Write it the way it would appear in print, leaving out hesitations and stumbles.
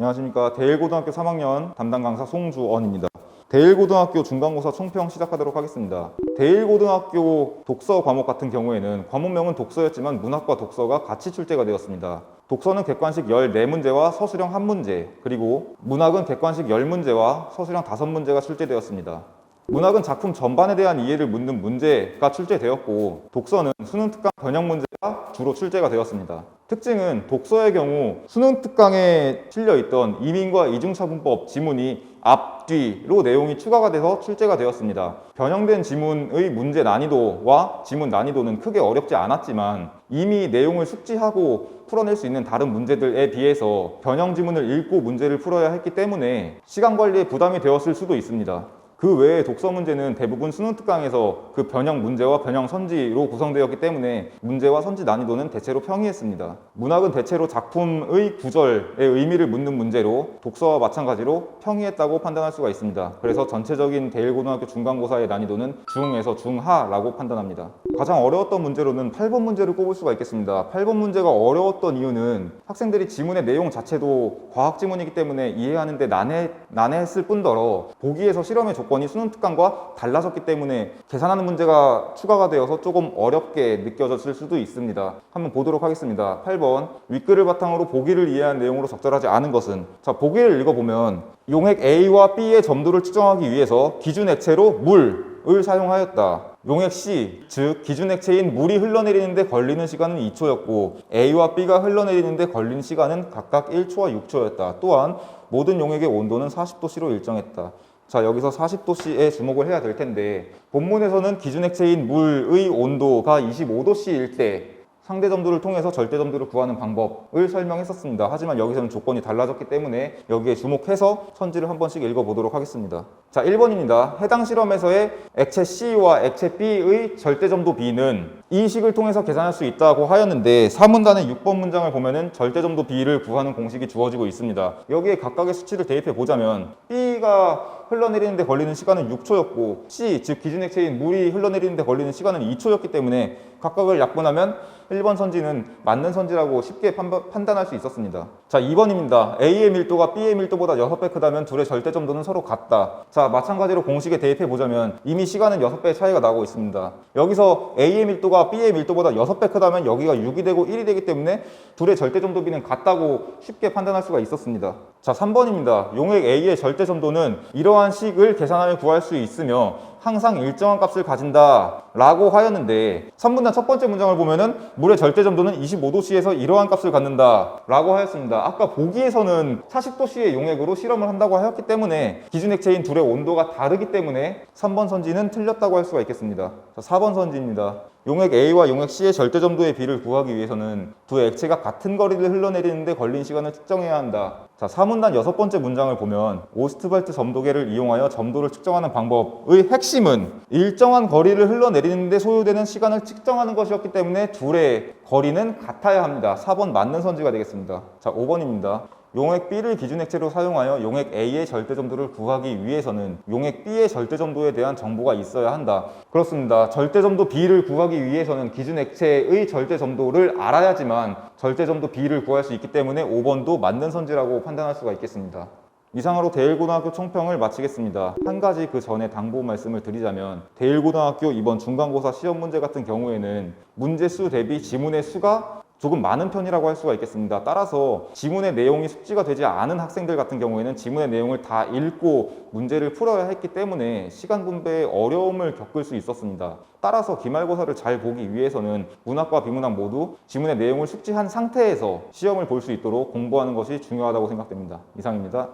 안녕하십니까. 대일고등학교 3학년 담당 강사 송주언입니다. 대일고등학교 중간고사 총평 시작하도록 하겠습니다. 대일고등학교 독서 과목 같은 경우에는 과목명은 독서였지만 문학과 독서가 같이 출제가 되었습니다. 독서는 객관식 14문제와 서술형 1문제, 그리고 문학은 객관식 10문제와 서술형 5문제가 출제되었습니다. 문학은 작품 전반에 대한 이해를 묻는 문제가 출제되었고, 독서는 수능 특강 변형 문제가 주로 출제가 되었습니다. 특징은 독서의 경우 수능 특강에 실려있던 이민과 이중차분법 지문이 앞, 뒤로 내용이 추가가 돼서 출제가 되었습니다. 변형된 지문의 문제 난이도와 지문 난이도는 크게 어렵지 않았지만 이미 내용을 숙지하고 풀어낼 수 있는 다른 문제들에 비해서 변형 지문을 읽고 문제를 풀어야 했기 때문에 시간 관리에 부담이 되었을 수도 있습니다. 그 외에 독서 문제는 대부분 수능 특강에서 그 변형 문제와 변형 선지로 구성되었기 때문에 문제와 선지 난이도는 대체로 평이했습니다. 문학은 대체로 작품의 구절의 의미를 묻는 문제로 독서와 마찬가지로 평이했다고 판단할 수가 있습니다. 그래서 전체적인 대일고등학교 중간고사의 난이도는 중에서 중하라고 판단합니다. 가장 어려웠던 문제로는 8번 문제를 꼽을 수가 있겠습니다. 8번 문제가 어려웠던 이유는 학생들이 지문의 내용 자체도 과학 지문이기 때문에 이해하는 데 난해했을 뿐더러 보기에서 실험의 조건이 수능 특강과 달라졌기 때문에 계산하는 문제가 추가가 되어서 조금 어렵게 느껴졌을 수도 있습니다. 한번 보도록 하겠습니다. 8번, 윗글을 바탕으로 보기를 이해한 내용으로 적절하지 않은 것은? 자, 보기를 읽어보면 용액 A와 B의 점도를 측정하기 위해서 기준 액체로 물을 사용하였다. 용액 C, 즉 기준 액체인 물이 흘러내리는데 걸리는 시간은 2초였고 A와 B가 흘러내리는데 걸린 시간은 각각 1초와 6초였다. 또한 모든 용액의 온도는 40도씨로 일정했다. 자, 여기서 40도씨에 주목을 해야 될 텐데, 본문에서는 기준 액체인 물의 온도가 25도씨일 때 상대 점도를 통해서 절대 점도를 구하는 방법을 설명했었습니다. 하지만 여기서는 조건이 달라졌기 때문에 여기에 주목해서 선지를 한 번씩 읽어보도록 하겠습니다. 자, 1번입니다. 해당 실험에서의 액체 C와 액체 B의 절대 점도 B는 이 식을 통해서 계산할 수 있다고 하였는데 4문단의 6번 문장을 보면은 절대 점도 B를 구하는 공식이 주어지고 있습니다. 여기에 각각의 수치를 대입해 보자면 B가 흘러내리는데 걸리는 시간은 6초였고 C, 즉 기준 액체인 물이 흘러내리는데 걸리는 시간은 2초였기 때문에 각각을 약분하면 1번 선지는 맞는 선지라고 쉽게 판단할 수 있었습니다. 자, 2번입니다. A의 밀도가 B의 밀도보다 6배 크다면 둘의 절대 점도는 서로 같다. 자, 마찬가지로 공식에 대입해 보자면 이미 시간은 6배의 차이가 나고 있습니다. 여기서 A의 밀도가 B의 밀도보다 6배 크다면 여기가 6이 되고 1이 되기 때문에 둘의 절대 점도 B는 같다고 쉽게 판단할 수가 있었습니다. 자, 3번입니다. 용액 A의 절대 점도는 이러한 식을 계산하여 구할 수 있으며 항상 일정한 값을 가진다 라고 하였는데 3문단 첫 번째 문장을 보면은 물의 절대 점도는 25도씨에서 이러한 값을 갖는다 라고 하였습니다. 아까 보기에서는 40도씨의 용액으로 실험을 한다고 하였기 때문에 기준 액체인 둘의 온도가 다르기 때문에 3번 선지는 틀렸다고 할 수가 있겠습니다. 자, 4번 선지입니다. 용액 A와 용액 C의 절대 점도의 비를 구하기 위해서는 두 액체가 같은 거리를 흘러내리는데 걸린 시간을 측정해야 한다. 자, 4문단 6번째 문장을 보면 오스트발트 점도계를 이용하여 점도를 측정하는 방법의 핵심은 일정한 거리를 흘러내리는데 소요되는 시간을 측정하는 것이었기 때문에 둘의 거리는 같아야 합니다. 4번 맞는 선지가 되겠습니다. 자, 5번입니다. 용액 B를 기준 액체로 사용하여 용액 A의 절대 점도를 구하기 위해서는 용액 B의 절대 점도에 대한 정보가 있어야 한다. 그렇습니다. 절대 점도 B를 구하기 위해서는 기준 액체의 절대 점도를 알아야지만 절대 점도 B를 구할 수 있기 때문에 5번도 맞는 선지라고 판단할 수가 있겠습니다. 이상으로 대일고등학교 총평을 마치겠습니다. 한 가지 그 전에 당부 말씀을 드리자면 대일고등학교 이번 중간고사 시험 문제 같은 경우에는 문제 수 대비 지문의 수가 조금 많은 편이라고 할 수가 있겠습니다. 따라서 지문의 내용이 숙지가 되지 않은 학생들 같은 경우에는 지문의 내용을 다 읽고 문제를 풀어야 했기 때문에 시간 분배에 어려움을 겪을 수 있었습니다. 따라서 기말고사를 잘 보기 위해서는 문학과 비문학 모두 지문의 내용을 숙지한 상태에서 시험을 볼 수 있도록 공부하는 것이 중요하다고 생각됩니다. 이상입니다.